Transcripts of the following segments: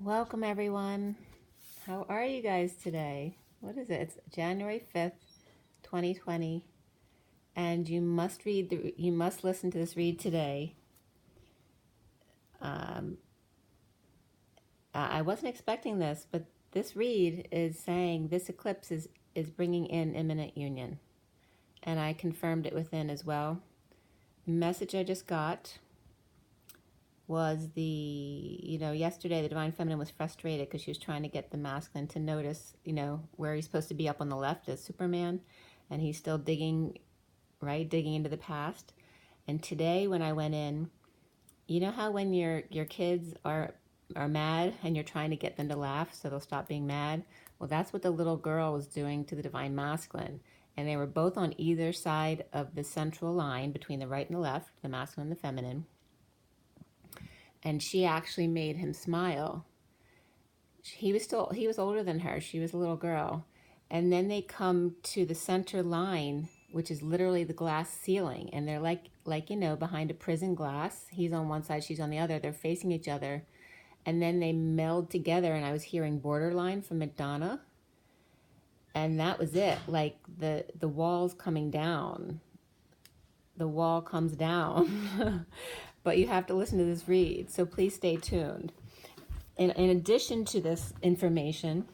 Welcome everyone. How are you guys today? What is it? It's January 5th, 2020, and you must listen to this read today. I wasn't expecting this, but this read is saying this eclipse is bringing in imminent union, and I confirmed it within as well. The message I just got was yesterday the Divine Feminine was frustrated because she was trying to get the masculine to notice, where he's supposed to be up on the left as Superman, and he's still digging into the past. And today when I went in, you know how when your kids are mad and you're trying to get them to laugh so they'll stop being mad? Well, that's what the little girl was doing to the Divine Masculine. And they were both on either side of the central line between the right and the left, the masculine and the feminine. And she actually made him smile. He was older than her. She was a little girl. And then they come to the center line, which is literally the glass ceiling. And they're like behind a prison glass. He's on one side, she's on the other. They're facing each other. And then they meld together, and I was hearing Borderline from Madonna. And that was it. Like the wall's coming down. The wall comes down. But you have to listen to this read, so please stay tuned. In addition to this information,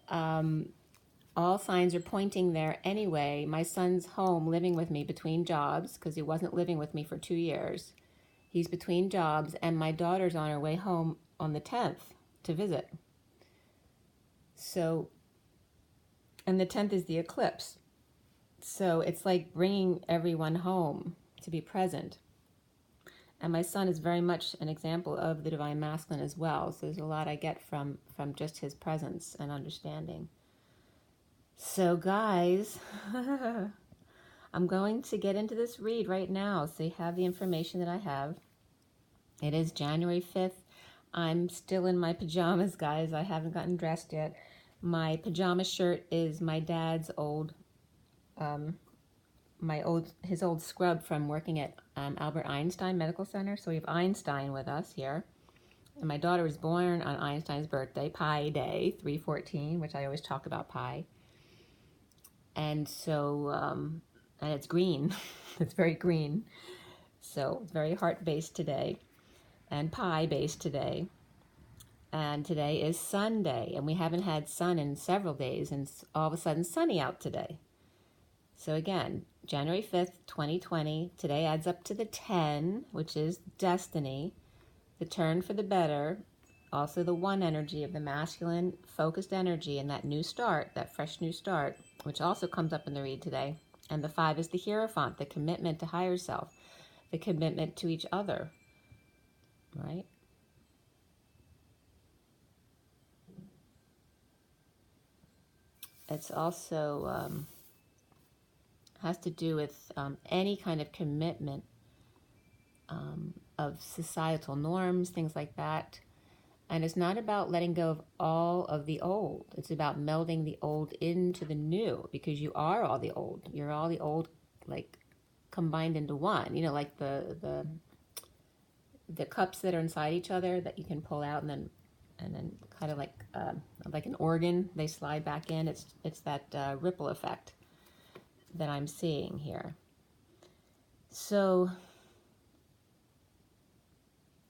all signs are pointing there anyway. My son's home living with me between jobs because he wasn't living with me for 2 years. He's between jobs, and my daughter's on her way home on the 10th to visit. So, and the 10th is the eclipse. So it's like bringing everyone home to be present. And my son is very much an example of the Divine Masculine as well. So there's a lot I get from just his presence and understanding. So guys, I'm going to get into this read right now. So you have the information that I have. It is January 5th. I'm still in my pajamas, guys. I haven't gotten dressed yet. My pajama shirt is my dad's old his old scrub from working at Albert Einstein Medical Center. So we have Einstein with us here. And my daughter was born on Einstein's birthday, Pi Day, 3/14, which I always talk about Pi. And so, and it's green. It's very green. So it's very heart-based today and Pi-based today. And today is Sunday, and we haven't had sun in several days, and all of a sudden sunny out today. So again, January 5th, 2020, today adds up to the 10, which is destiny, the turn for the better, also the 1 energy of the masculine focused energy and that new start, that fresh new start, which also comes up in the read today. And the 5 is the Hierophant, the commitment to higher self, the commitment to each other, right? It's also has to do with any kind of commitment of societal norms, things like that. And it's not about letting go of all of the old. It's about melding the old into the new, because you are all the old. You're all the old, like, combined into one. You know, like the cups that are inside each other that you can pull out and then kind of like an organ, they slide back in. It's that ripple effect that I'm seeing here. So,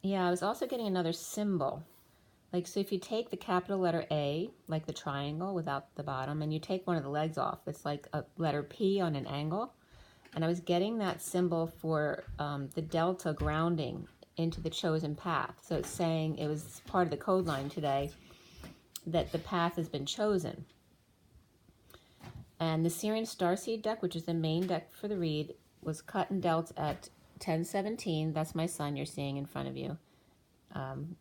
yeah, I was also getting another symbol. Like, so if you take the capital letter A, like the triangle without the bottom, and you take one of the legs off, it's like a letter P on an angle. And I was getting that symbol for the delta grounding into the chosen path. So it's saying, it was part of the code line today, that the path has been chosen. And the SIRIAN Starseed deck, which is the main deck for the read, was cut and dealt at 10:17. That's my son you're seeing in front of you,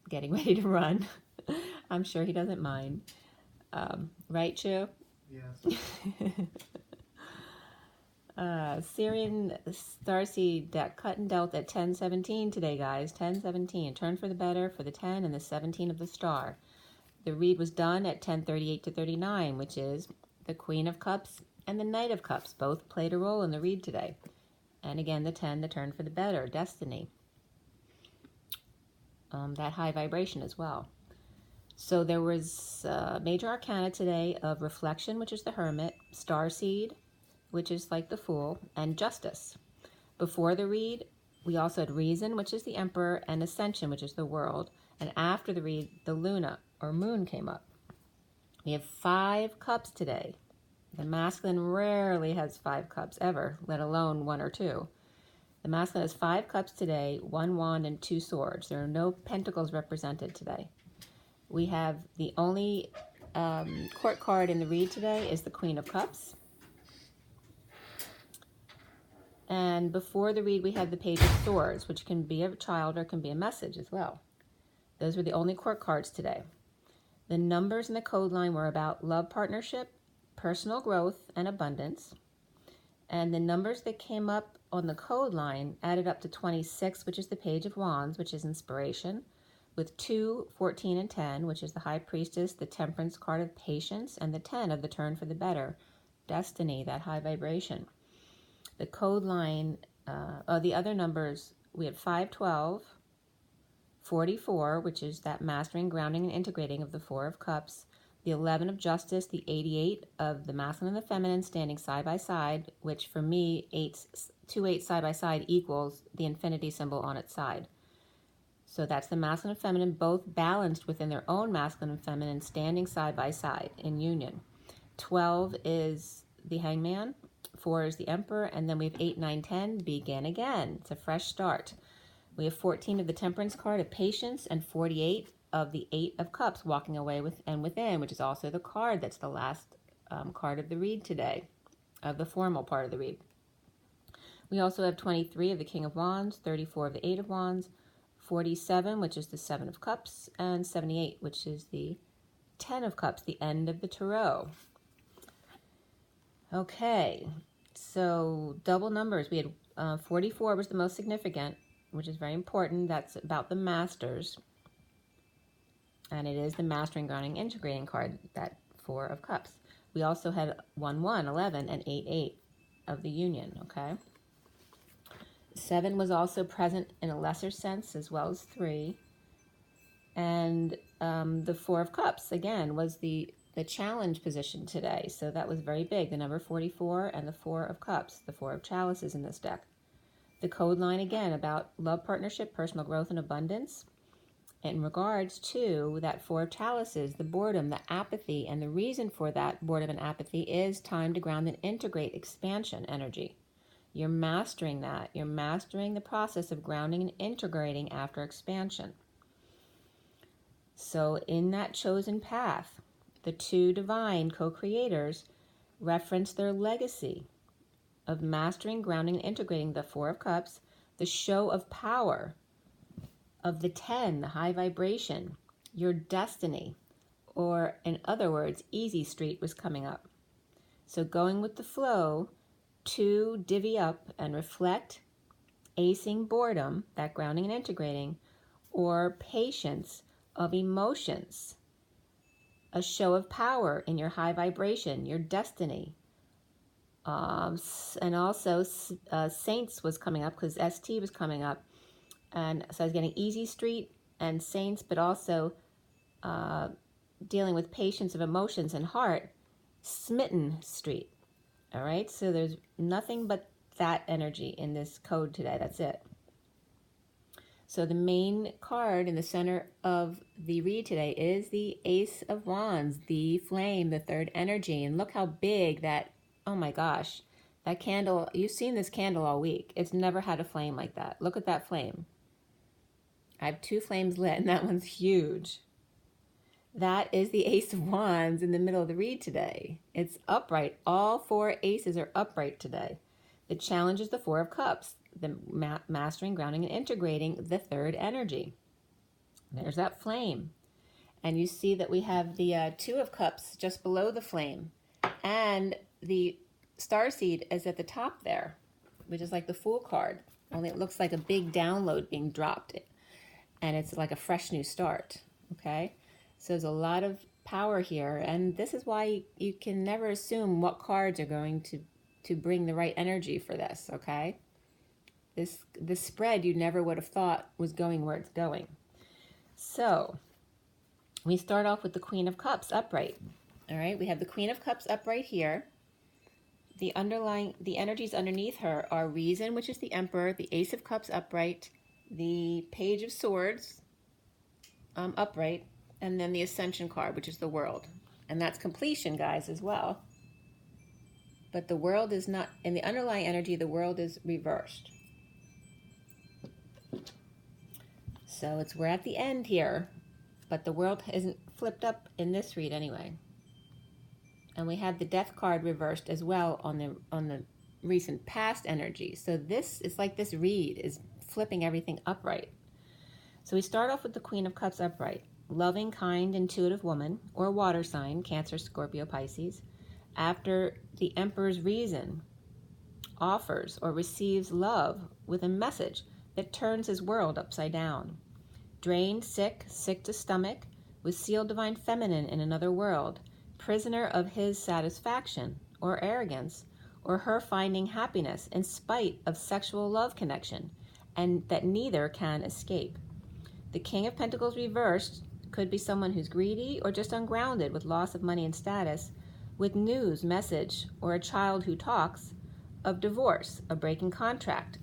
getting ready to run. I'm sure he doesn't mind. Right, Chu? Yes. SIRIAN Starseed deck cut and dealt at 10:17 today, guys. 10:17. Turn for the better for the 10 and the 17 of the star. The read was done at 10:38 to 39, which is the Queen of Cups and the Knight of Cups. Both played a role in the read today. And again, the 10, the turn for the better, destiny. that high vibration as well. So there was major arcana today of reflection, which is the Hermit, Starseed, which is like the Fool, and Justice. Before the read, we also had Reason, which is the Emperor, and Ascension, which is the World. And after the read, the Luna, or Moon, came up. We have 5 cups today. The masculine rarely has 5 cups ever, let alone 1 or 2. The masculine has 5 cups today, 1 wand and 2 swords. There are no pentacles represented today. We have the only court card in the read today is the Queen of Cups. And before the read, we had the Page of Swords, which can be a child or can be a message as well. Those were the only court cards today. The numbers in the code line were about love, partnership, personal growth, and abundance. And the numbers that came up on the code line added up to 26, which is the Page of Wands, which is inspiration, with 2, 14, and 10, which is the High Priestess, the Temperance card of patience, and the 10 of the turn for the better, destiny, that high vibration. The code line, the other numbers, we had 512, 44, which is that mastering, grounding, and integrating of the 4 of Cups, the 11 of Justice, the 88 of the masculine and the feminine standing side by side, which for me, 2 8 side by side equals the infinity symbol on its side. So that's the masculine and feminine, both balanced within their own masculine and feminine, standing side by side in union. 12 is the Hangman, 4 is the Emperor, and then we have 8, 9, 10, begin again. It's a fresh start. We have 14 of the Temperance card of patience and 48 of the 8 of Cups, walking away with and within, which is also the card that's the last card of the read today, of the formal part of the read. We also have 23 of the King of Wands, 34 of the 8 of Wands, 47, which is the 7 of Cups, and 78, which is the 10 of Cups, the end of the tarot. Okay, so double numbers. We had 44 was the most significant, which is very important. That's about the Masters. And it is the Mastering, Grounding, Integrating card, that 4 of Cups. We also had 1, 1, 11, and 8, 8 of the Union, okay? 7 was also present in a lesser sense, as well as 3. And the 4 of Cups, again, was the challenge position today. So that was very big, the number 44 and the 4 of Cups, the 4 of Chalices in this deck. The code line, again, about love, partnership, personal growth, and abundance. In regards to that 4 of Chalices, the boredom, the apathy, and the reason for that boredom and apathy is time to ground and integrate expansion energy. You're mastering that. You're mastering the process of grounding and integrating after expansion. So in that chosen path, the 2 divine co-creators reference their legacy of mastering, grounding, and integrating the 4 of Cups, the show of power of the 10, the high vibration, your destiny, or in other words, Easy Street was coming up. So going with the flow to divvy up and reflect, acing boredom, that grounding and integrating, or patience of emotions, a show of power in your high vibration, your destiny. And also Saints was coming up because ST was coming up. And so I was getting Easy Street and Saints, but also dealing with patience of emotions and heart, Smitten Street. All right, so there's nothing but that energy in this code today. That's it. So the main card in the center of the read today is the Ace of Wands, the flame, the third energy. And look how big that, oh my gosh, that candle, you've seen this candle all week. It's never had a flame like that. Look at that flame. I have 2 flames lit, and that one's huge. That is the Ace of Wands in the middle of the read today. It's upright. All 4 aces are upright today. The challenge is the 4 of Cups, the mastering, grounding, and integrating the third energy. There's that flame. And you see that we have the 2 of Cups just below the flame. And the Starseed is at the top there, which is like the Fool card. Only it looks like a big download being dropped. And it's like a fresh new start, okay? So there's a lot of power here, and this is why you can never assume what cards are going to bring the right energy for this, okay? This spread you never would have thought was going where it's going. So we start off with the Queen of Cups upright. All right, we have the Queen of Cups upright here. The energies underneath her are Reason, which is the Emperor, the Ace of Cups upright, the Page of Swords upright, and then the Ascension card, which is the World. And that's completion, guys, as well. But the World is not, in the underlying energy, the World is reversed. So we're at the end here, but the World isn't flipped up in this read anyway. And we have the Death card reversed as well on the recent past energy. So this is like this read is flipping everything upright. So we start off with the Queen of Cups upright. Loving, kind, intuitive woman, or water sign, Cancer, Scorpio, Pisces. After the Emperor's Reason offers or receives love with a message that turns his world upside down. Drained, sick to stomach, with sealed divine feminine in another world. Prisoner of his satisfaction or arrogance, or her finding happiness in spite of sexual love connection, and that neither can escape. The King of Pentacles reversed could be someone who's greedy or just ungrounded with loss of money and status, with news, message, or a child who talks of divorce, a breaking contract,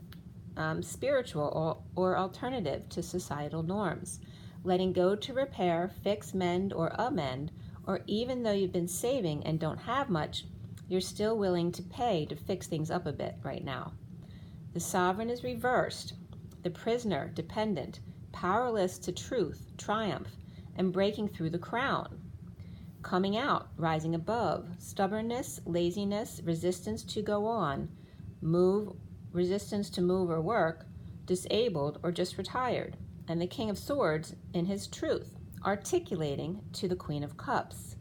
spiritual or alternative to societal norms, letting go to repair, fix, mend, or amend, or even though you've been saving and don't have much, you're still willing to pay to fix things up a bit right now. The Sovereign is reversed, the prisoner, dependent, powerless to truth, triumph, and breaking through the crown. Coming out, rising above, stubbornness, laziness, resistance to go on, resistance to move or work, disabled or just retired, and the King of Swords in his truth, articulating to the Queen of Cups.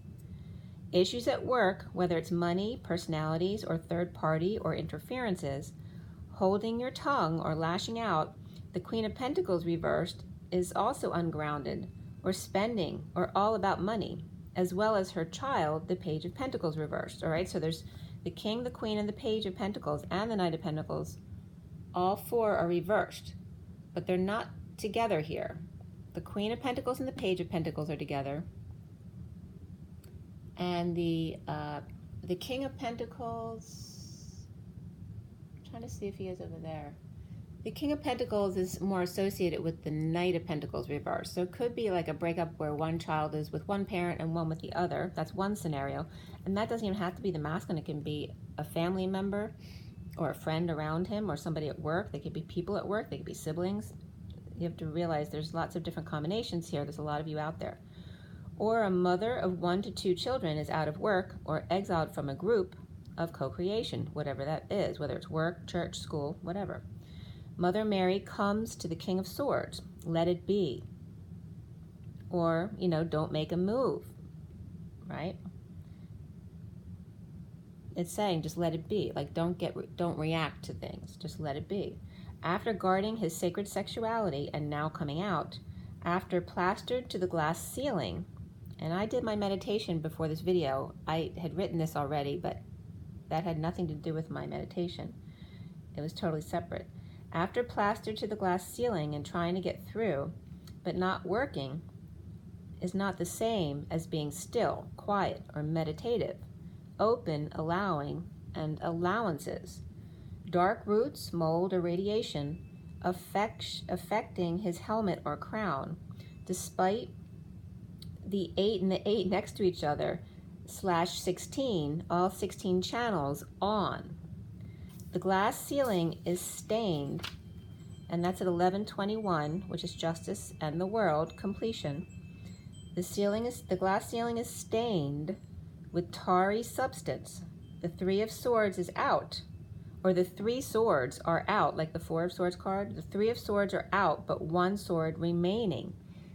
Issues at work, whether it's money, personalities, or third party or interferences, holding your tongue or lashing out, the Queen of Pentacles reversed is also ungrounded or spending or all about money, as well as her child, the Page of Pentacles reversed. All right, so there's the King, the Queen, and the Page of Pentacles, and the Knight of Pentacles. All four are reversed, but they're not together here. The Queen of Pentacles and the Page of Pentacles are together. And the King of Pentacles, I'm trying to see if he is over there. The King of Pentacles is more associated with the Knight of Pentacles reversed. So it could be like a breakup where one child is with one parent and one with the other. That's one scenario. And that doesn't even have to be the masculine. It can be a family member or a friend around him or somebody at work. They could be people at work. They could be siblings. You have to realize there's lots of different combinations here. There's a lot of you out there. Or a mother of 1 to 2 children is out of work or exiled from a group of co-creation, whatever that is, whether it's work, church, school, whatever. Mother Mary comes to the King of Swords, let it be. Or, don't make a move, right? It's saying just let it be. Like don't react to things, just let it be. After guarding his sacred sexuality and now coming out, after plastered to the glass ceiling, and I did my meditation before this video. I had written this already, but that had nothing to do with my meditation. It was totally separate. After plastered to the glass ceiling and trying to get through, but not working, is not the same as being still, quiet, or meditative, open, allowing, and allowances. Dark roots, mold, or radiation affecting his helmet or crown, despite the 8 and the 8 next to each other, /16, all 16 channels on. The glass ceiling is stained, and that's at 1121, which is justice and the world, completion. The glass ceiling is stained with tarry substance. The 3 of Swords is out, or the 3 swords are out, like the 4 of Swords card. The 3 of Swords are out, but 1 sword remaining,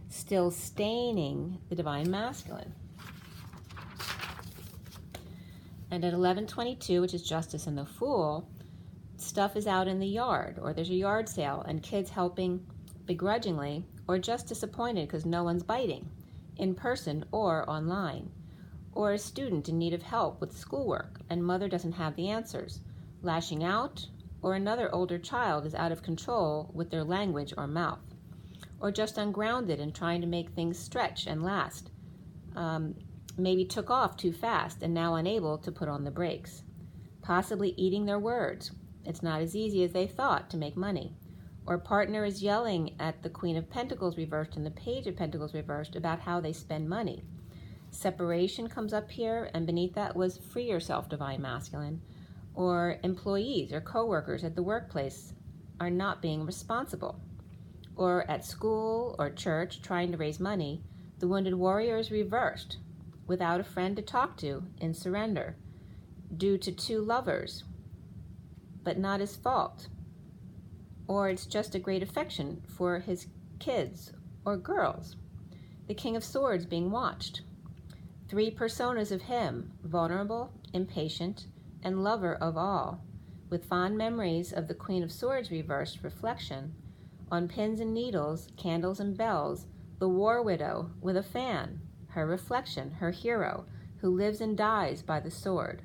still staining the divine masculine. And at 1122, which is justice and the fool, stuff is out in the yard, or there's a yard sale, and kids helping begrudgingly, or just disappointed because no one's biting, in person or online. Or a student in need of help with schoolwork, and mother doesn't have the answers, lashing out, or another older child is out of control with their language or mouth. or just ungrounded and trying to make things stretch and last. Maybe took off too fast and now unable to put on the brakes. Possibly eating their words. It's not as easy as they thought to make money. Or partner is yelling at the Queen of Pentacles reversed and the Page of Pentacles reversed about how they spend money. Separation comes up here, and beneath that was free yourself, Divine Masculine. Or employees or co-workers at the workplace are not being responsible. Or at school or church trying to raise money, the Wounded Warrior is reversed, without a friend to talk to, in surrender, due to two lovers, but not his fault. Or it's just a great affection for his kids or girls. The King of Swords being watched. Three personas of him, vulnerable, impatient, and lover of all, with fond memories of the Queen of Swords reversed reflection. On pins and needles, candles and bells, the war widow with a fan, her reflection, her hero, who lives and dies by the sword.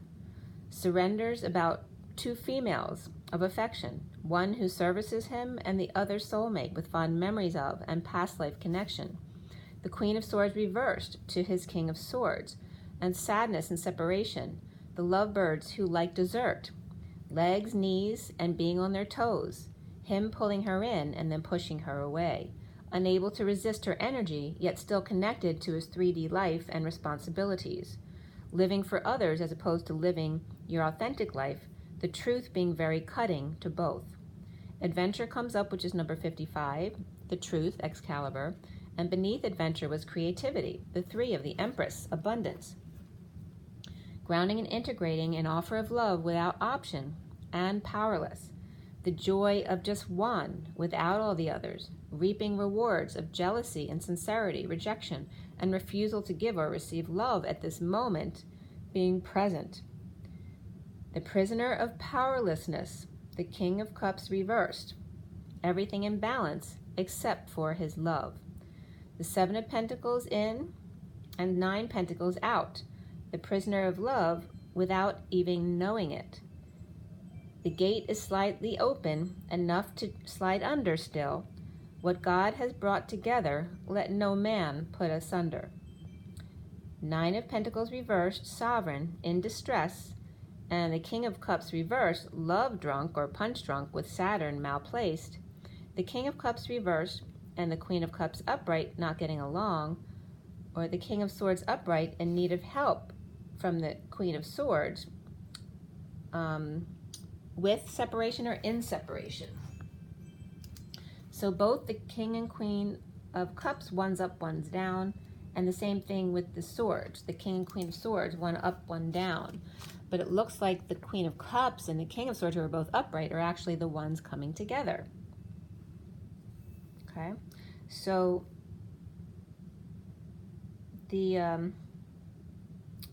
Surrenders about two females of affection, one who services him and the other soulmate with fond memories of and past life connection. The Queen of Swords reversed to his King of Swords, and sadness and separation, the lovebirds who like dessert, legs, knees, and being on their toes, him pulling her in and then pushing her away, unable to resist her energy, yet still connected to his 3D life and responsibilities, living for others as opposed to living your authentic life, the truth being very cutting to both. Adventure comes up, which is number 55, the truth, Excalibur, and beneath adventure was creativity, the 3 of the Empress, abundance. Grounding and integrating an offer of love without option and powerless. The joy of just one without all the others, reaping rewards of jealousy and sincerity, rejection, and refusal to give or receive love at this moment, being present. The prisoner of powerlessness, the King of Cups reversed, everything in balance except for his love. The 7 of Pentacles in and 9 Pentacles out, the prisoner of love without even knowing it. The gate is slightly open, enough to slide under still. What God has brought together, let no man put asunder. 9 of Pentacles reversed, sovereign, in distress, and the King of Cups reversed, love drunk or punch drunk with Saturn malplaced. The King of Cups reversed, and the Queen of Cups upright, not getting along, or the King of Swords upright in need of help from the Queen of Swords, with separation or in separation. So both the King and Queen of Cups, one's up, one's down, and the same thing with the swords. The King and Queen of Swords, one up, one down. But it looks like the Queen of Cups and the King of Swords, who are both upright, are actually the ones coming together. Okay, so the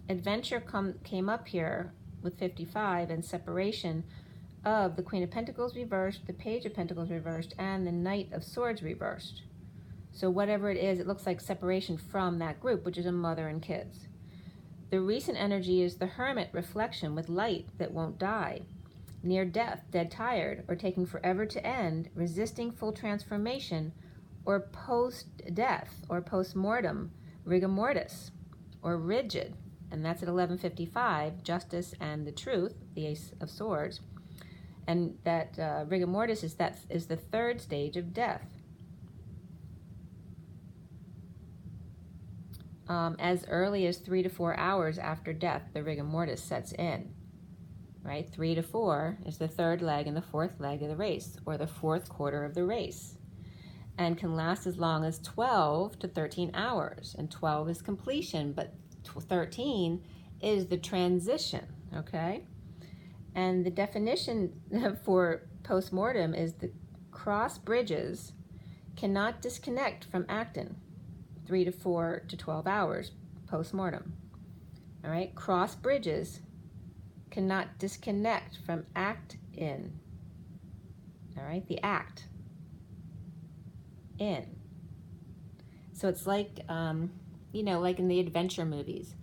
adventure came up here with 55 and separation of the Queen of Pentacles reversed, the Page of Pentacles reversed, and the Knight of Swords reversed. So whatever it is, it looks like separation from that group, which is a mother and kids. The recent energy is the Hermit reflection with light that won't die. Near death, dead tired, or taking forever to end, resisting full transformation, or post-death, or post-mortem, rigor mortis, or rigid, and that's at 11:55, justice and the truth, the Ace of Swords, and that rigor mortis is the 3rd stage of death. As early as 3 to 4 hours after death, the rigor mortis sets in. Right? 3 to 4 is the 3rd leg and the 4th leg of the race, or the 4th quarter of the race, and can last as long as 12 to 13 hours. And 12 is completion, but 13 is the transition, okay? And the definition for postmortem is the cross bridges cannot disconnect from actin, 3 to 4 to 12 hours postmortem. All right, cross bridges cannot disconnect from act in. All right, the act in. So it's like, like in the adventure movies,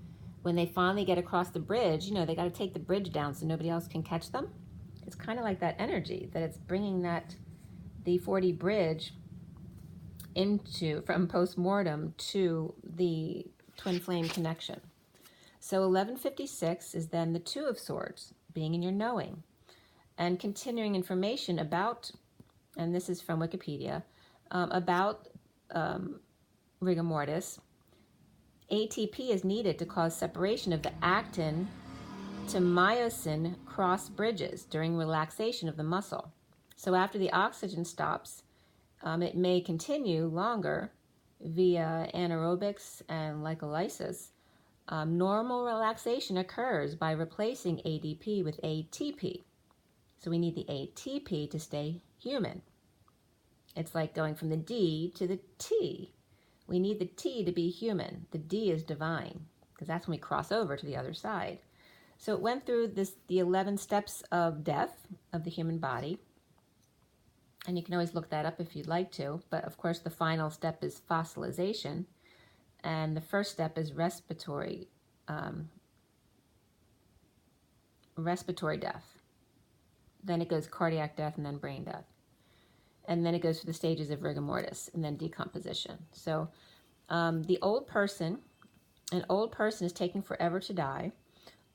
when they finally get across the bridge, they got to take the bridge down so nobody else can catch them. It's kind of like that energy, that it's bringing the 4D bridge from post-mortem to the twin flame connection. So 1156 is then the Two of Swords, being in your knowing, and continuing information about, and this is from Wikipedia, about rigor mortis. ATP is needed to cause separation of the actin to myosin cross bridges during relaxation of the muscle. So after the oxygen stops, it may continue longer via anaerobics and glycolysis. Normal relaxation occurs by replacing ADP with ATP. So we need the ATP to stay human. It's like going from the D to the T. We need the T to be human. The D is divine, because that's when we cross over to the other side. So it went through the 11 steps of death of the human body. And you can always look that up if you'd like to. But of course, the final step is fossilization. And the first step is respiratory death. Then it goes cardiac death and then brain death. And then it goes through the stages of rigor mortis and then decomposition. So an old person is taking forever to die,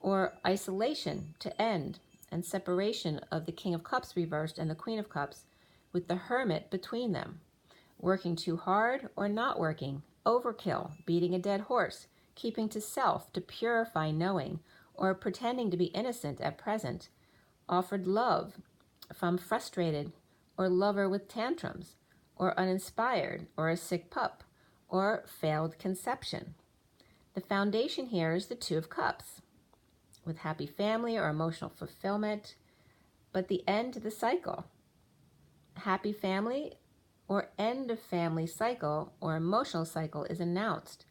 or isolation to end, and separation of the King of Cups reversed and the Queen of Cups with the Hermit between them. Working too hard or not working, overkill, beating a dead horse, keeping to self to purify knowing, or pretending to be innocent at present. Offered love from frustrated, or lover with tantrums, or uninspired, or a sick pup, or failed conception. The foundation here is the Two of Cups, with happy family or emotional fulfillment, but the end to the cycle. Happy family or end of family cycle or emotional cycle is announced,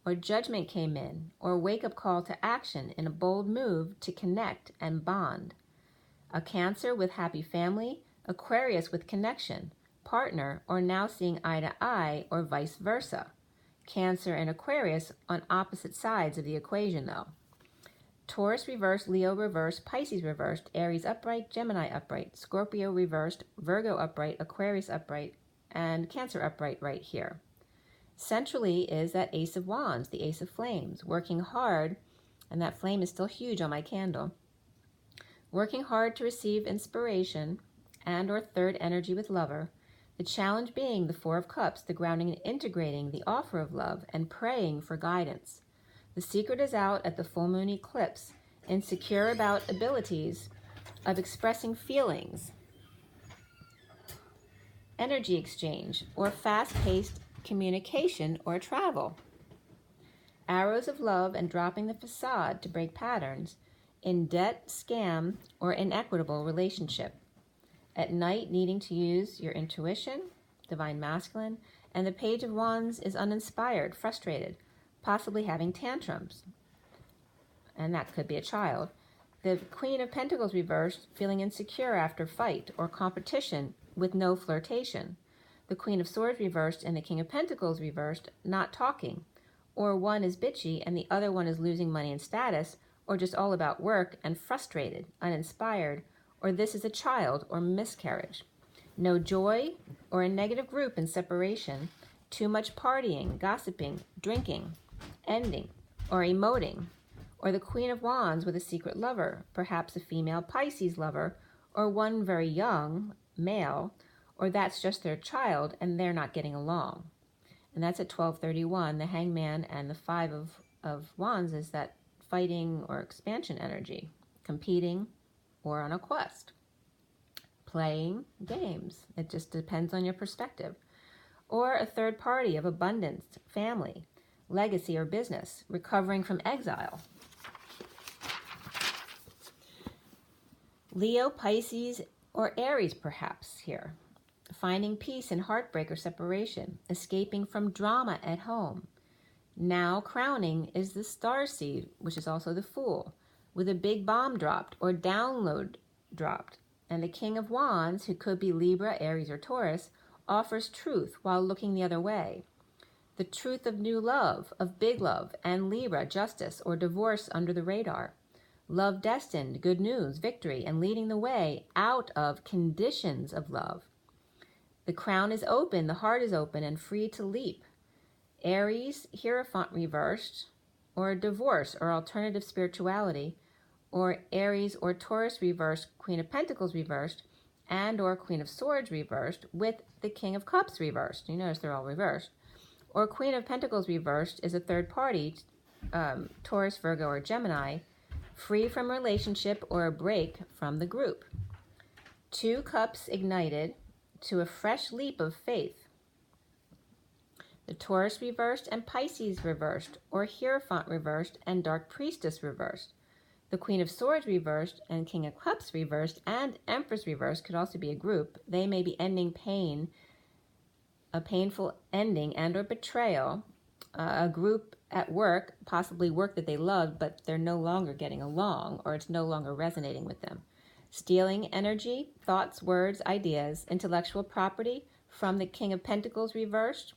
or judgment came in, or wake-up call to action in a bold move to connect and bond. A Cancer with happy family, Aquarius with connection, partner, or now seeing eye to eye, or vice versa. Cancer and Aquarius on opposite sides of the equation, though. Taurus reversed, Leo reversed, Pisces reversed, Aries upright, Gemini upright, Scorpio reversed, Virgo upright, Aquarius upright, and Cancer upright right here. Centrally is that Ace of Wands, the Ace of Flames, working hard, and that flame is still huge on my candle, working hard to receive inspiration and or third energy with lover, the challenge being the Four of Cups, the grounding and integrating the offer of love and praying for guidance. The secret is out at the full moon eclipse, insecure about abilities of expressing feelings, energy exchange, or fast-paced communication or travel. Arrows of love and dropping the facade to break patterns in debt, scam, or inequitable relationship. At night, needing to use your intuition, divine masculine, and the Page of Wands is uninspired, frustrated, possibly having tantrums, and that could be a child. The Queen of Pentacles reversed, feeling insecure after fight or competition with no flirtation. The Queen of Swords reversed and the King of Pentacles reversed, not talking, or one is bitchy and the other one is losing money and status, or just all about work and frustrated, uninspired, or this is a child or miscarriage. No joy, or a negative group in separation, too much partying, gossiping, drinking, ending, or emoting, or the Queen of Wands with a secret lover, perhaps a female Pisces lover, or one very young, male, or that's just their child and they're not getting along. And that's at 12:31. The Hangman and the Five of Wands is that fighting or expansion energy, competing, or on a quest, playing games. It just depends on your perspective. Or a third party of abundance, family, legacy, or business, recovering from exile. Leo, Pisces, or Aries perhaps here. Finding peace in heartbreak or separation, escaping from drama at home. Now crowning is the Starseed, which is also the Fool, with a big bomb dropped or download dropped. And the King of Wands, who could be Libra, Aries, or Taurus, offers truth while looking the other way. The truth of new love, of big love, and Libra, justice, or divorce under the radar. Love destined, good news, victory, and leading the way out of conditions of love. The crown is open, the heart is open and free to leap. Aries, Hierophant reversed, or divorce or alternative spirituality, or Aries or Taurus reversed, Queen of Pentacles reversed, and or Queen of Swords reversed with the King of Cups reversed. You notice they're all reversed. Or Queen of Pentacles reversed is a third party, Taurus, Virgo, or Gemini, free from relationship or a break from the group. 2 cups ignited to a fresh leap of faith. The Taurus reversed and Pisces reversed, or Hierophant reversed and Dark Priestess reversed. The Queen of Swords reversed and King of Cups reversed and Empress reversed could also be a group. They may be ending pain, a painful ending and or betrayal, a group at work, possibly work that they loved, but they're no longer getting along or it's no longer resonating with them. Stealing energy, thoughts, words, ideas, intellectual property from the King of Pentacles reversed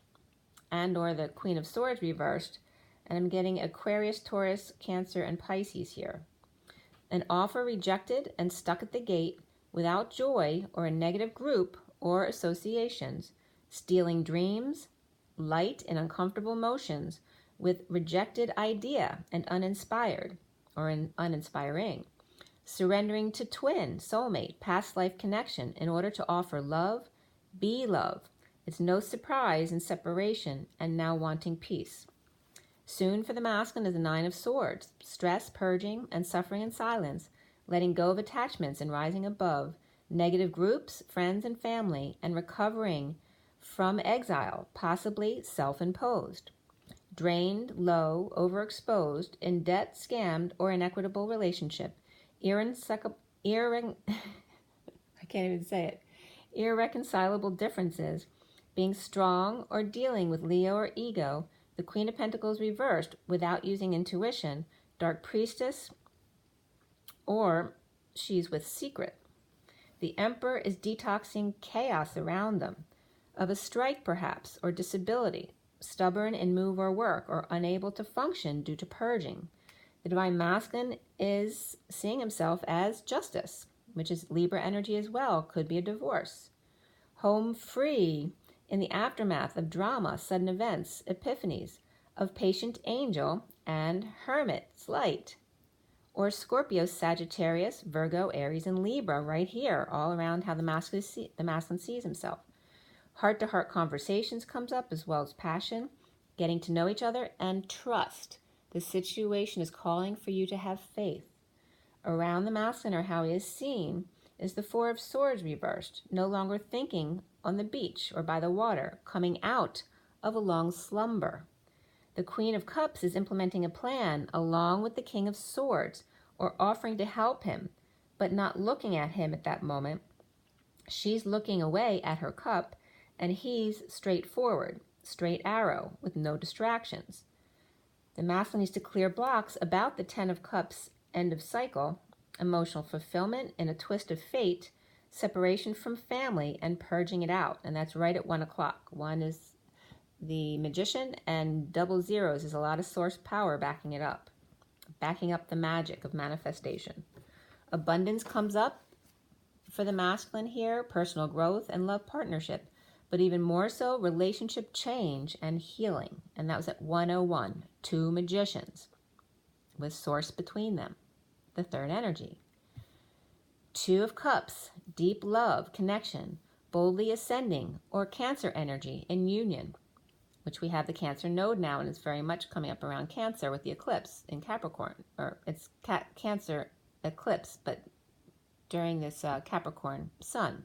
and or the Queen of Swords reversed. And I'm getting Aquarius, Taurus, Cancer, and Pisces here. An offer rejected and stuck at the gate without joy or a negative group or associations. Stealing dreams, light and uncomfortable emotions with rejected idea and uninspired or uninspiring. Surrendering to twin, soulmate, past life connection in order to offer love, be love. It's no surprise in separation and now wanting peace. Soon for the masculine is the 9 of Swords, stress, purging, and suffering in silence, letting go of attachments and rising above, negative groups, friends, and family, and recovering from exile, possibly self-imposed. Drained, low, overexposed, in debt, scammed, or inequitable relationship, irreconcilable differences, being strong or dealing with Leo or ego, the Queen of Pentacles reversed without using intuition, Dark Priestess, or she's with secret. The Emperor is detoxing chaos around them, of a strike perhaps, or disability, stubborn in move or work, or unable to function due to purging. The Divine Masculine is seeing himself as justice, which is Libra energy as well, could be a divorce. Home free in the aftermath of drama, sudden events, epiphanies, of patient angel and hermit's light. Or Scorpio, Sagittarius, Virgo, Aries, and Libra right here, all around how the masculine sees himself. Heart-to-heart conversations comes up as well as passion, getting to know each other, and trust. The situation is calling for you to have faith. Around the masculine, or how he is seen, is the 4 of Swords reversed, no longer thinking on the beach or by the water, coming out of a long slumber. The Queen of Cups is implementing a plan along with the King of Swords, or offering to help him, but not looking at him at that moment. She's looking away at her cup, and he's straightforward, straight arrow, with no distractions. The masculine needs to clear blocks about the 10 of Cups end of cycle, emotional fulfillment in a twist of fate, separation from family, and purging it out. And that's right at 1 o'clock. 1 is the Magician, and double zeros is a lot of source power backing it up, backing up the magic of manifestation. Abundance comes up for the masculine here, personal growth and love partnership, but even more so, relationship change and healing. And that was at 101, 2 Magicians with source between them, the third energy. 2 of Cups, deep love, connection, boldly ascending, or Cancer energy in union, which we have the Cancer node now, and it's very much coming up around Cancer with the eclipse in Capricorn, or it's Cancer eclipse, but during this Capricorn sun.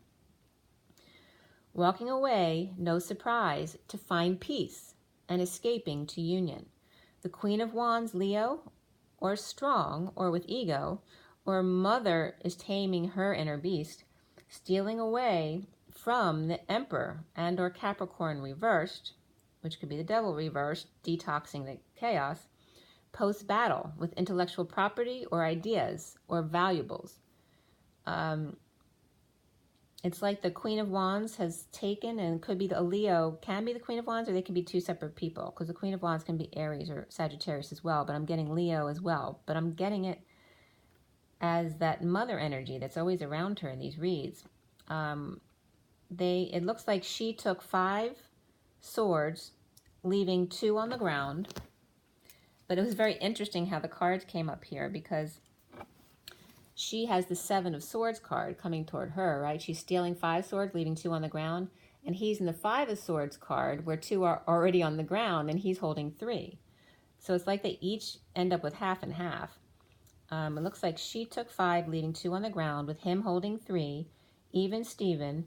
Walking away, no surprise, to find peace and escaping to union. The Queen of Wands, Leo, or strong, or with ego, or mother is taming her inner beast, stealing away from the Emperor and or Capricorn reversed, which could be the Devil reversed, detoxing the chaos, post-battle with intellectual property or ideas or valuables. It's like the Queen of Wands has taken, and could be the Leo, can be the Queen of Wands, or they can be 2 separate people, because the Queen of Wands can be Aries or Sagittarius as well, but I'm getting Leo as well. But I'm getting it as that mother energy that's always around her in these reads. it looks like she took 5 swords, leaving 2 on the ground. But it was very interesting how the cards came up here, because she has the 7 of Swords card coming toward her, right? She's stealing 5 swords, leaving 2 on the ground. And he's in the 5 of Swords card, where 2 are already on the ground, and he's holding 3. So it's like they each end up with half and half. It looks like she took 5, leaving 2 on the ground, with him holding 3, even Steven,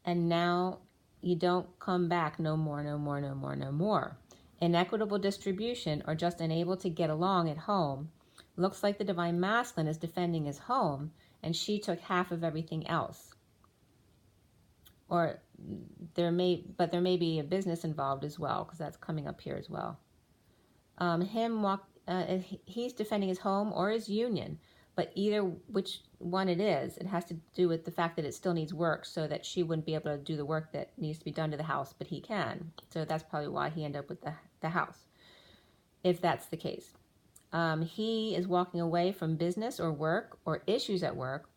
and now you don't come back no more, no more, no more, no more. Inequitable distribution, or just unable to get along at home. Looks like the Divine Masculine is defending his home, and she took half of everything else. Or there may be a business involved as well, because that's coming up here as well. He's defending his home or his union, but either which one it is, it has to do with the fact that it still needs work, so that she wouldn't be able to do the work that needs to be done to the house, but he can. So that's probably why he ended up with the house, if that's the case. He is walking away from business or work or issues at work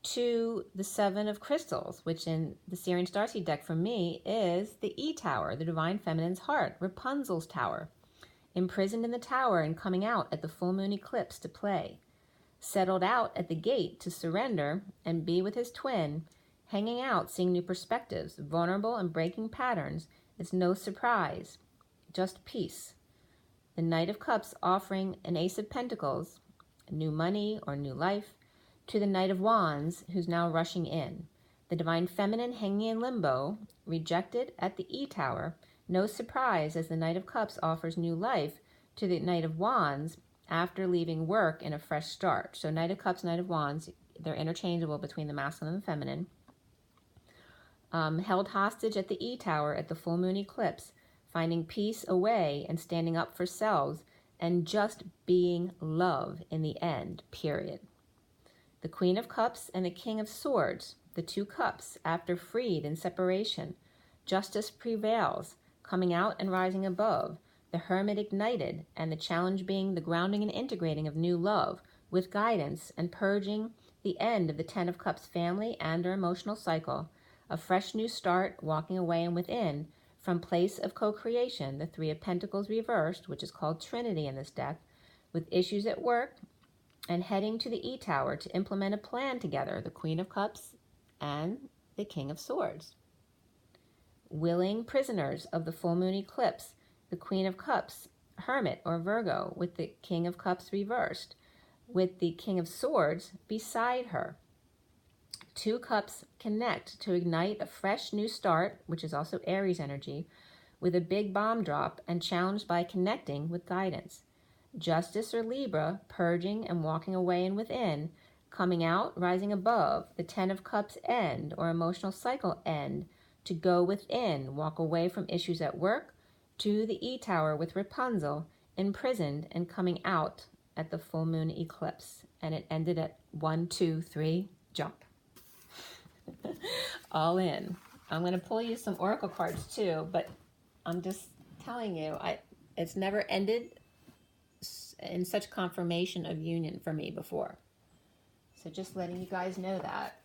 to the 7 of Crystals, which in the SIRIAN Starseed deck for me is the E Tower, the Divine Feminine's heart, Rapunzel's tower. Imprisoned in the tower and coming out at the full moon eclipse to play. Settled out at the gate to surrender and be with his twin, hanging out, seeing new perspectives, vulnerable and breaking patterns. It's no surprise, just peace. The Knight of Cups offering an Ace of Pentacles, new money or new life, to the Knight of Wands, who's now rushing in. The Divine Feminine hanging in limbo, rejected at the E Tower. No surprise, as the Knight of Cups offers new life to the Knight of Wands after leaving work in a fresh start. So Knight of Cups, Knight of Wands, they're interchangeable between the masculine and the feminine. Held hostage at the E Tower at the full moon eclipse, finding peace away and standing up for selves, and just being love in the end, period. The Queen of Cups and the King of Swords, the 2 cups, after freed in separation. Justice prevails, coming out and rising above. The Hermit ignited, and the challenge being the grounding and integrating of new love, with guidance and purging the end of the 10 of Cups family and their emotional cycle. A fresh new start, walking away and within, from place of co-creation, the 3 of Pentacles reversed, which is called Trinity in this deck, with issues at work, and heading to the E Tower to implement a plan together, the Queen of Cups and the King of Swords. Willing prisoners of the full moon eclipse, the Queen of Cups, Hermit or Virgo, with the King of Cups reversed, with the King of Swords beside her. 2 cups connect to ignite a fresh new start, which is also Aries energy, with a big bomb drop, and challenged by connecting with guidance. Justice or Libra, purging and walking away and within, coming out, rising above, the 10 of Cups end or emotional cycle end, to go within, walk away from issues at work, to the E Tower with Rapunzel, imprisoned and coming out at the full moon eclipse. And it ended at 1, 2, 3, jump. All in. I'm going to pull you some oracle cards too, but I'm just telling you, it's never ended in such confirmation of union for me before. So just letting you guys know that.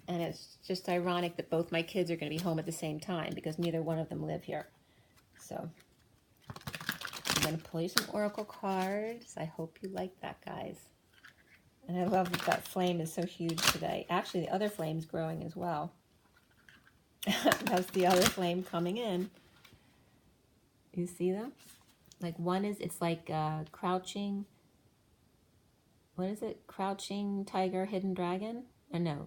And it's just ironic that both my kids are going to be home at the same time, because neither one of them live here. So I'm going to pull you some oracle cards. I hope you like that, guys. And I love that that flame is so huge today. Actually, the other flame's growing as well. That's the other flame coming in. You see them? Like one is, it's like crouching, what is it? Crouching tiger, hidden dragon? Or no.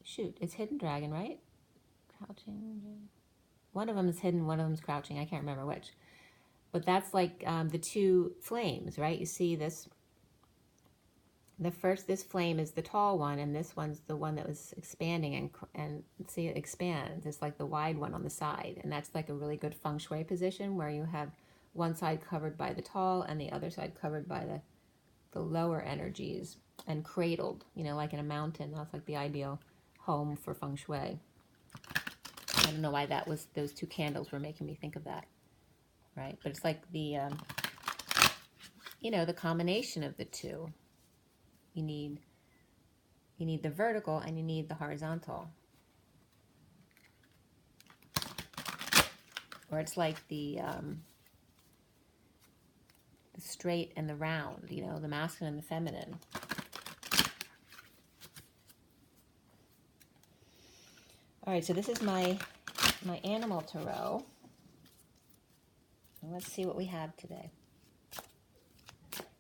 Shoot, it's hidden dragon, right? Crouching. One of them is hidden, one of them is crouching. I can't remember which. But that's like the 2 flames, right? You see this, this flame is the tall one, and this one's the one that was expanding, and see it expands. It's like the wide one on the side, and that's like a really good feng shui position where you have one side covered by the tall and the other side covered by the lower energies, and cradled, you know, like in a mountain. That's like the ideal home for feng shui. I don't know why that was, those 2 candles were making me think of that. Right, but it's like the, you know, the combination of the 2. You need You need the vertical and you need the horizontal. Or it's like the straight and the round, you know, the masculine and the feminine. All right, so this is my animal tarot. And let's see what we have today.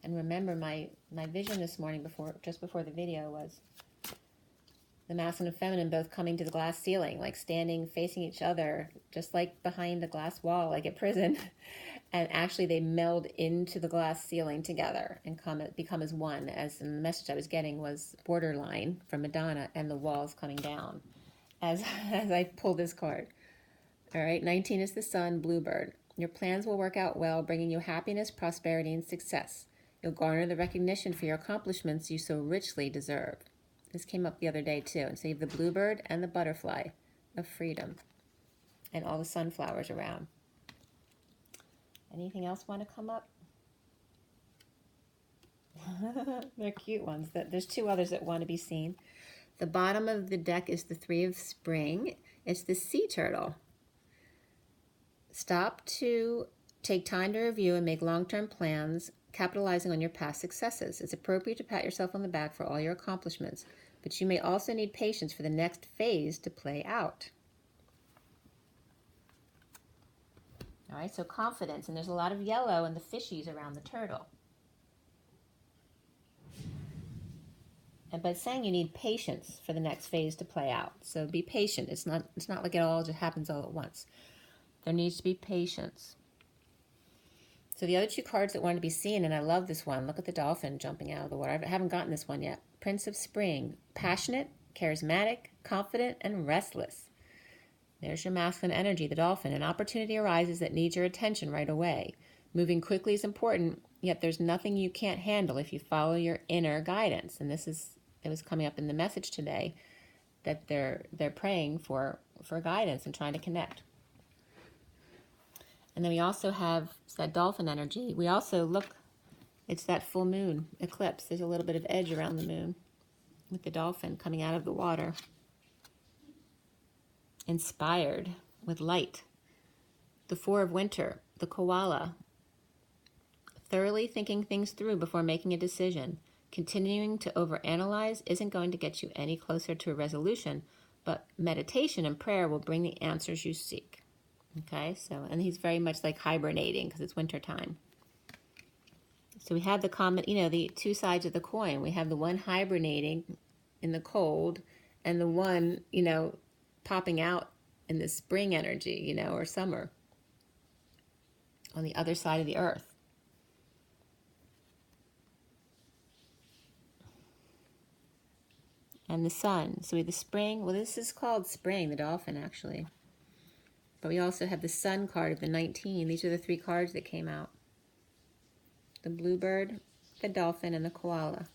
And remember, my vision this morning, just before the video, was the masculine and feminine both coming to the glass ceiling, like standing facing each other, just like behind a glass wall, like at prison. And actually they meld into the glass ceiling together and become as one, as the message I was getting was borderline from Madonna and the walls coming down as I pull this card. All right, 19 is the sun, bluebird. Your plans will work out well, bringing you happiness, prosperity, and success. You'll garner the recognition for your accomplishments you so richly deserve. This came up the other day too. And so you have the bluebird and the butterfly of freedom and all the sunflowers around. Anything else want to come up? They're cute ones. There's two others that want to be seen. The bottom of the deck is the three of spring. It's the sea turtle. Stop to take time to review and make long-term plans, capitalizing on your past successes. It's appropriate to pat yourself on the back for all your accomplishments, but you may also need patience for the next phase to play out. All right, so confidence, and there's a lot of yellow and the fishies around the turtle. But it's saying you need patience for the next phase to play out. So be patient. It's not like it all just happens all at once. There needs to be patience. So the other two cards that want to be seen, and I love this one. Look at the dolphin jumping out of the water. I haven't gotten this one yet. Prince of Spring. Passionate, charismatic, confident, and restless. There's your masculine energy, the dolphin. An opportunity arises that needs your attention right away. Moving quickly is important, yet there's nothing you can't handle if you follow your inner guidance. And it was coming up in the message today that they're praying for guidance and trying to connect. And then we also have that dolphin energy. We also look, it's that full moon eclipse. There's a little bit of edge around the moon with the dolphin coming out of the water. Inspired with light. The four of winter, the koala. Thoroughly thinking things through before making a decision. Continuing to overanalyze isn't going to get you any closer to a resolution, but meditation and prayer will bring the answers you seek. Okay, so, and he's very much like hibernating because it's winter time. So we have the common, the two sides of the coin. We have the one hibernating in the cold and the one, popping out in the spring energy, or summer on the other side of the earth. And the sun. So we have the spring. Well, this is called spring, the dolphin, actually. But we also have the sun card of the 19. These are the three cards that came out. The bluebird, the dolphin, and the koala.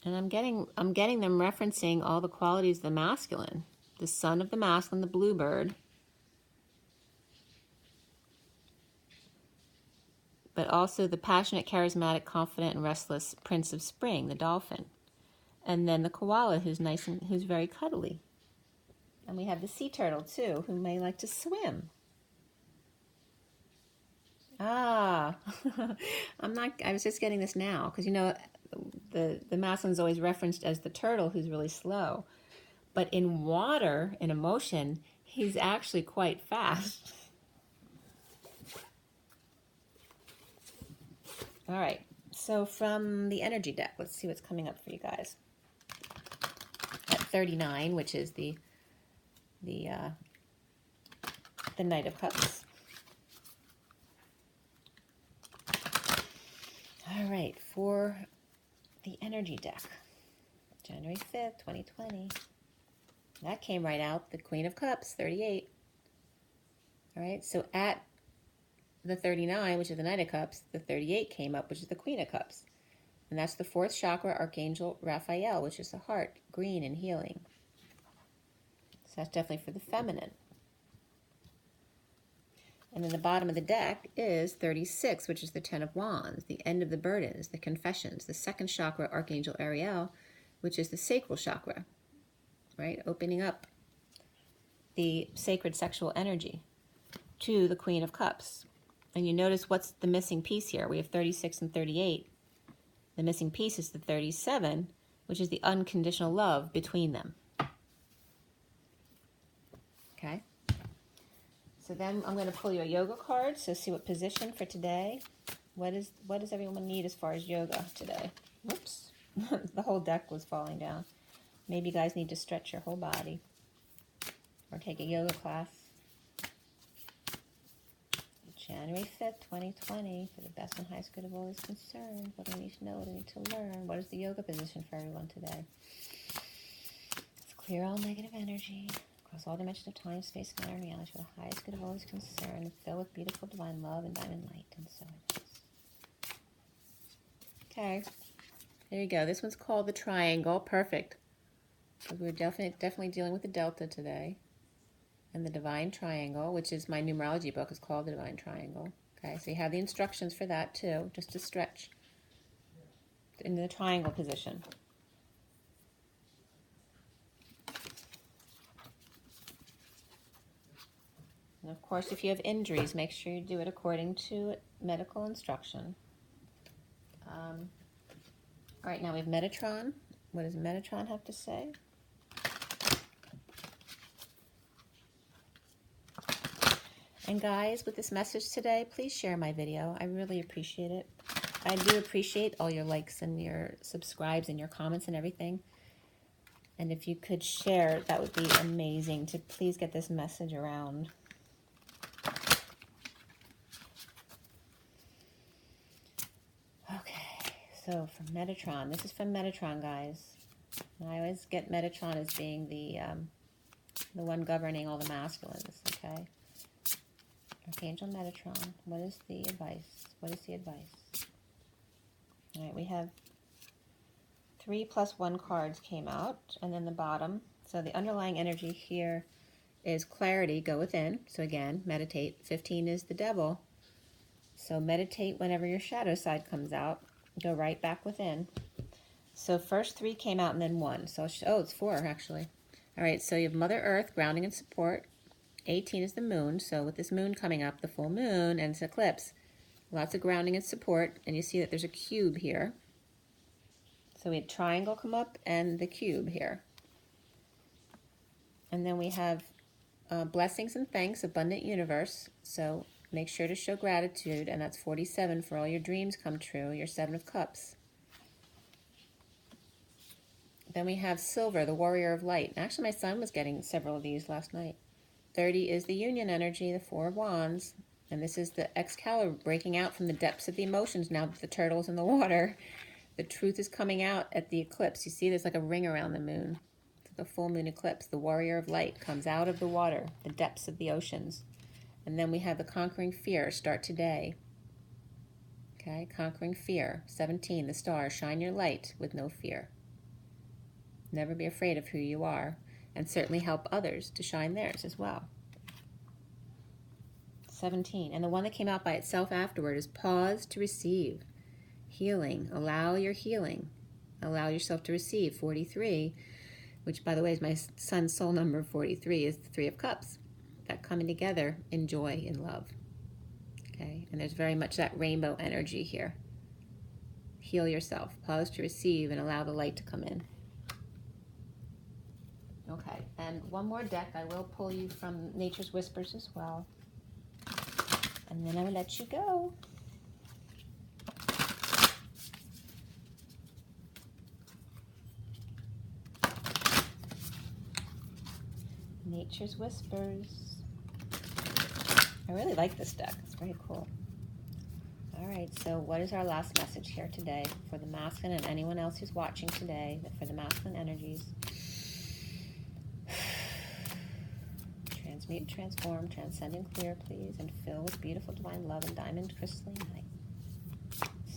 And I'm getting them referencing all the qualities of the masculine. The son of the masculine, the bluebird. But also the passionate, charismatic, confident, and restless prince of spring, the dolphin. And then the koala, who's nice and who's very cuddly. And we have the sea turtle, too, who may like to swim. I was just getting this now, because, the masculine's always referenced as the turtle, who's really slow. But in water, in emotion, he's actually quite fast. All right, so from the energy deck, let's see what's coming up for you guys. At 39, which is the Knight of Cups. All right, for the energy deck, January 5th, 2020. That came right out, the Queen of Cups, 38. All right, so at the 39, which is the Knight of Cups, the 38 came up, which is the Queen of Cups. And that's the fourth chakra, Archangel Raphael, which is the heart, green and healing. So that's definitely for the feminine. And then the bottom of the deck is 36, which is the 10 of Wands, the end of the burdens, the confessions, the second chakra, Archangel Ariel, which is the sacral chakra, right? Opening up the sacred sexual energy to the Queen of Cups. And you notice what's the missing piece here. We have 36 and 38. The missing piece is the 37, which is the unconditional love between them. Okay? So then I'm going to pull you a yoga card, so see what position for today. What does everyone need as far as yoga today? Whoops. The whole deck was falling down. Maybe you guys need to stretch your whole body or take a yoga class. January 5th, 2020, for the best and highest good of all is concerned. What do we need to know? What do we need to learn? What is the yoga position for everyone today? Let's clear all negative energy across all dimensions of time, space, matter, and reality for the highest good of all is concerned, and fill with beautiful divine love and diamond light, and so it is. Okay, there you go. This one's called the triangle. Perfect. So we're definitely dealing with the delta today. And the divine triangle, which is my numerology book, is called the divine triangle. Okay, so you have the instructions for that too, just to stretch in the triangle position. And of course, if you have injuries, make sure you do it according to medical instruction. All right, now we have Metatron. What does Metatron have to say? And guys, with this message today, please share my video. I really appreciate it. I do appreciate all your likes and your subscribes and your comments and everything. And if you could share, that would be amazing to please get this message around. Okay, so from Metatron. This is from Metatron, guys. And I always get Metatron as being the one governing all the masculines, okay? Archangel Metatron, what is the advice? What is the advice? All right, we have 3 plus 1 cards came out, and then the bottom. So the underlying energy here is clarity, go within. So again, meditate. 15 is the devil. So meditate whenever your shadow side comes out. Go right back within. So first 3 came out and then 1. So, it's 4 actually. All right, so you have Mother Earth, grounding and support. 18 is the moon, so with this moon coming up, the full moon and its eclipse, lots of grounding and support, and you see that there's a cube here. So we had triangle come up and the cube here. And then we have blessings and thanks, abundant universe, so make sure to show gratitude, and that's 47 for all your dreams come true, your 7 of cups. Then we have silver, the warrior of light. Actually, my son was getting several of these last night. 30 is the union energy, the 4 of wands, and this is the Excalibur breaking out from the depths of the emotions now that the turtle's in the water. The truth is coming out at the eclipse. You see there's like a ring around the moon. The full moon eclipse, the warrior of light comes out of the water, the depths of the oceans. And then we have the conquering fear, start today. Okay, conquering fear. 17, the star, shine your light with no fear. Never be afraid of who you are. And certainly help others to shine theirs as well. 17. And the one that came out by itself afterward is pause to receive. Healing. Allow your healing. Allow yourself to receive. 43, which by the way is my son's soul number. 43 is the 3 of cups. That coming together in joy and love. Okay, and there's very much that rainbow energy here. Heal yourself. Pause to receive and allow the light to come in. Okay, and one more deck. I will pull you from Nature's Whispers as well. And then I will let you go. Nature's Whispers. I really like this deck. It's very cool. All right, so what is our last message here today for the masculine and anyone else who's watching today, for the masculine energies? Transmute, transform, transcend, and clear, please, and fill with beautiful divine love and diamond crystalline light.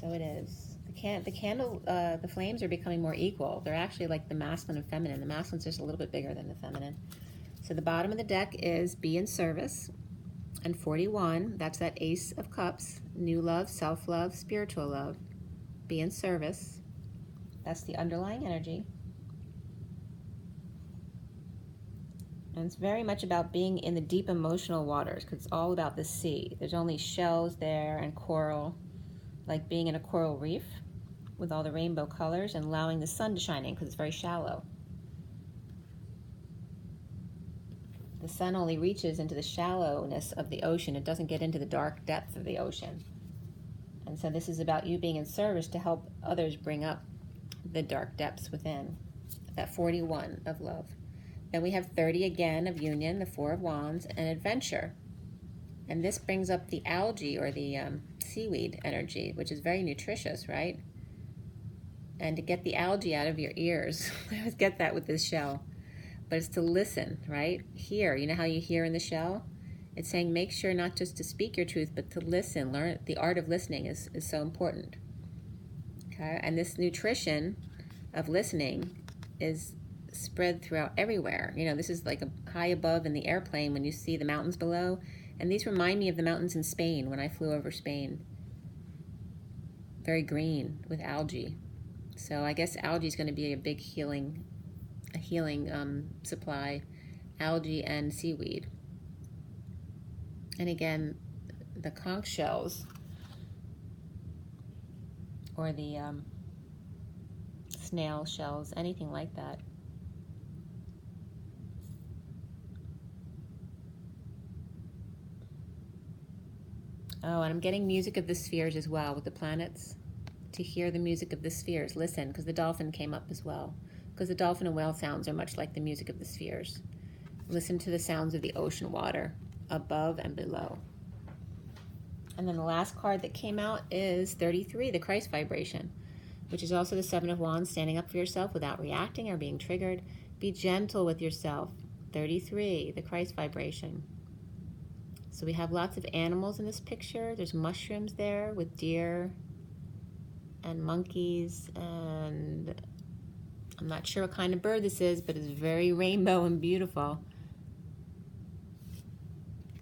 So it is. The flames are becoming more equal. They're actually like the masculine and feminine. The masculine's just a little bit bigger than the feminine. So the bottom of the deck is be in service. And 41, that's that Ace of Cups, new love, self-love, spiritual love, be in service. That's the underlying energy. And it's very much about being in the deep emotional waters, because it's all about the sea. There's only shells there and coral, like being in a coral reef with all the rainbow colors and allowing the sun to shine in, because it's very shallow. The sun only reaches into the shallowness of the ocean. It doesn't get into the dark depth of the ocean. And so this is about you being in service to help others bring up the dark depths within. That 41 of love. Then we have 30 again of union, the 4 of wands, and adventure. And this brings up the algae or the seaweed energy, which is very nutritious, right? And to get the algae out of your ears. I always get that with this shell. But it's to listen, right? Hear. You know how you hear in the shell? It's saying make sure not just to speak your truth, but to listen. Learn. The art of listening is so important. Okay? And this nutrition of listening is spread throughout everywhere. You know, this is like a high above in the airplane when you see the mountains below. And these remind me of the mountains in Spain when I flew over Spain. Very green with algae. So I guess algae is going to be a big healing supply, algae and seaweed. And again, the conch shells or the snail shells, anything like that. Oh, and I'm getting music of the spheres as well with the planets. To hear the music of the spheres. Listen, because the dolphin came up as well. Because the dolphin and whale sounds are much like the music of the spheres. Listen to the sounds of the ocean water, above and below. And then the last card that came out is 33, the Christ vibration, which is also the 7 of wands, standing up for yourself without reacting or being triggered. Be gentle with yourself. 33, the Christ vibration. So we have lots of animals in this picture. There's mushrooms there with deer and monkeys, and I'm not sure what kind of bird this is, but it's very rainbow and beautiful.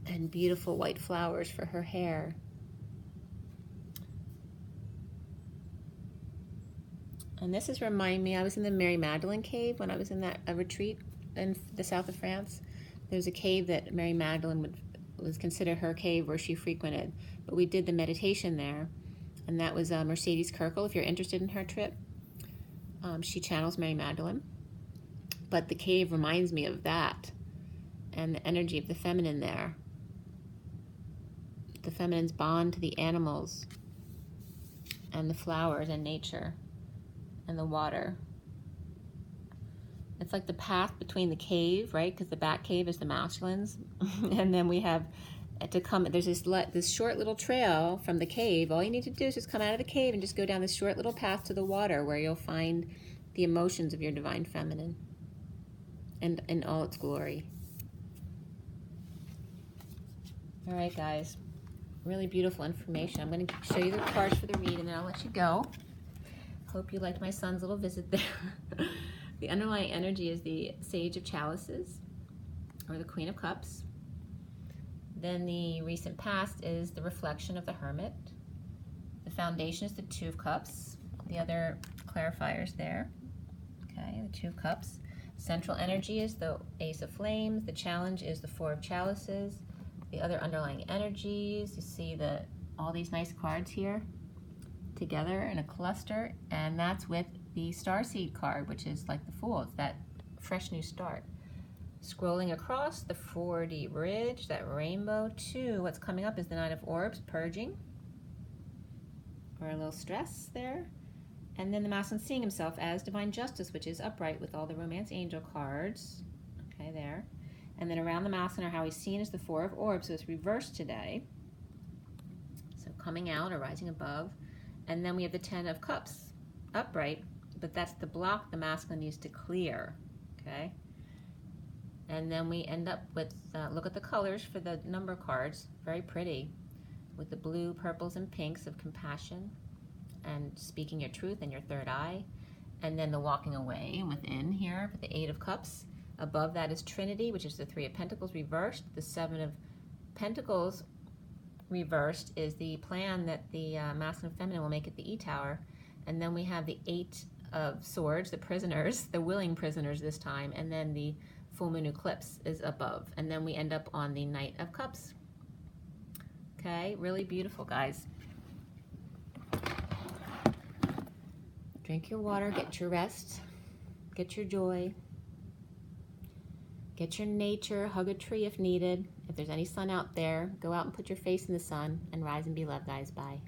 And beautiful white flowers for her hair. And this is remind me, I was in the Mary Magdalene cave when I was in that retreat in the south of France. There's a cave that Mary Magdalene was considered her cave where she frequented. But we did the meditation there. And that was Mercedes Kirkle, if you're interested in her trip. She channels Mary Magdalene. But the cave reminds me of that. And the energy of the feminine there. The feminine's bond to the animals. And the flowers and nature. And the water. It's like the path between the cave, right? Because the back cave is the masculines. And then we have to come, there's this short little trail from the cave. All you need to do is just come out of the cave and just go down this short little path to the water where you'll find the emotions of your divine feminine and in all its glory. All right, guys. Really beautiful information. I'm going to show you the cards for the read and then I'll let you go. Hope you liked my son's little visit there. The underlying energy is the Sage of Chalices or the Queen of Cups. Then the recent past is the Reflection of the Hermit. The foundation is the Two of Cups. The other clarifiers there. Okay, the Two of Cups. Central energy is the Ace of Flames. The challenge is the Four of Chalices. The other underlying energies, you see all these nice cards here together in a cluster, and that's with the Starseed card, which is like the Fool. It's that fresh new start. Scrolling across the 4D bridge, that rainbow, too. What's coming up is the Knight of Orbs, purging, or a little stress there. And then the masculine seeing himself as divine justice, which is upright with all the romance angel cards. Okay, there. And then around the masculine are how he's seen as the Four of Orbs, so it's reversed today. So coming out or rising above. And then we have the 10 of Cups, upright, but that's the block the masculine needs to clear, okay? And then we end up with, look at the colors for the number cards, very pretty, with the blue, purples, and pinks of compassion and speaking your truth and your third eye. And then the walking away within here with the 8 of Cups. Above that is Trinity, which is the 3 of Pentacles reversed, the 7 of Pentacles reversed is the plan that the masculine and feminine will make at the E-Tower. And then we have the Eight of Swords, the prisoners, the willing prisoners this time, and then the full moon eclipse is above. And then we end up on the Knight of Cups. Okay, really beautiful, guys. Drink your water, get your rest, get your joy, get your nature, hug a tree if needed. If there's any sun out there, go out and put your face in the sun, and rise and be loved, guys. Bye.